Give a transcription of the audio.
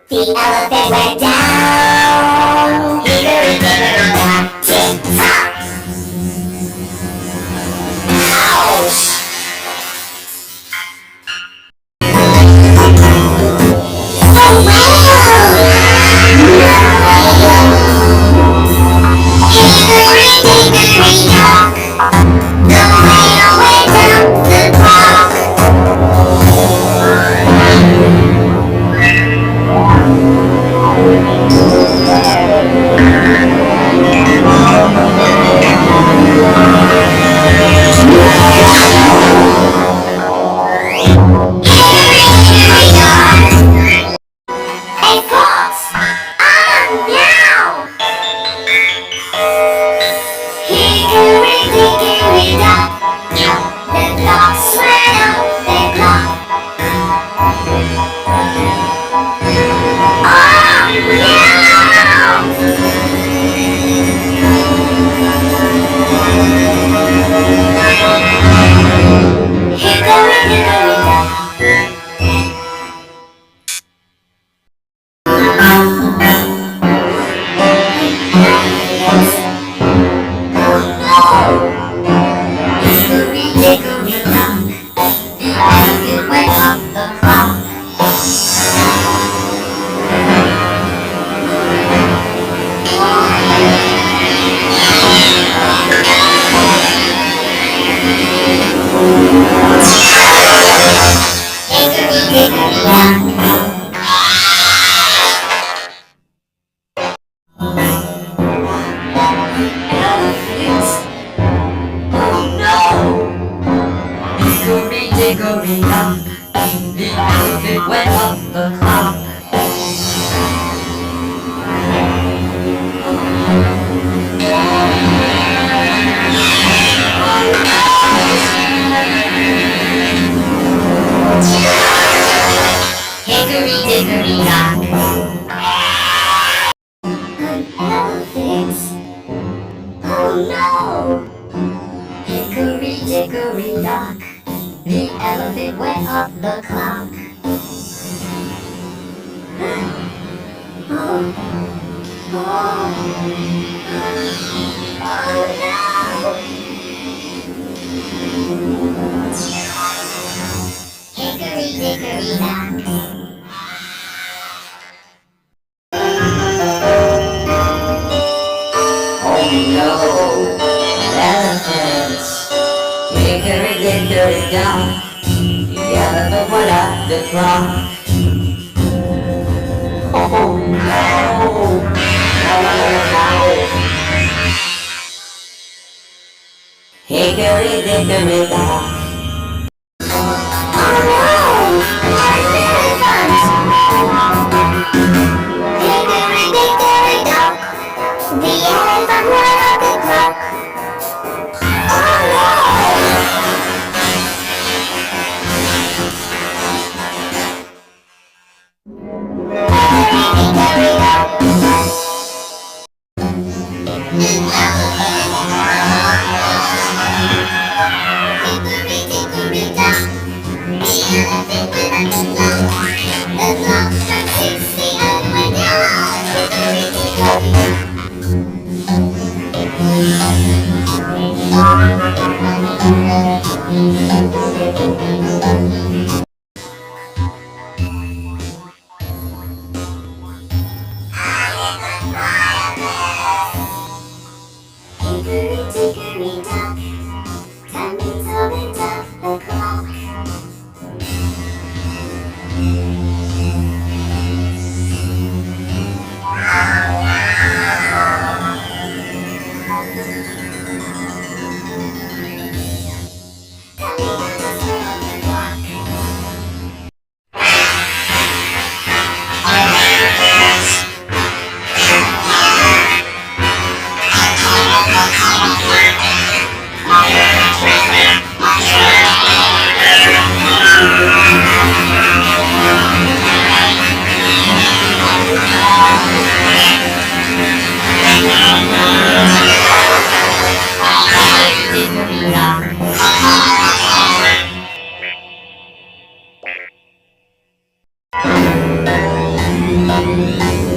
The elephant went down. Hickory dickory dock, tick tock. Ouch! Oh wow! Hickory dickory dock, the whale went down the clock. Dickory dock, the elephant went up the clock. Hickory dickory dock. An elephant? Oh no! Hickory dickory dock, the elephant went up the clock. Oh no! Hickory dickory dock. Oh no! Elephants! Hickory dickory dock, the elephant went up the clock. Oh no! Hickory dickory dock. Oh no! Hickory dickory dock, the elephant went up the clock. Oh no! Hickory dickory dock, the elephant went up the clock. railway.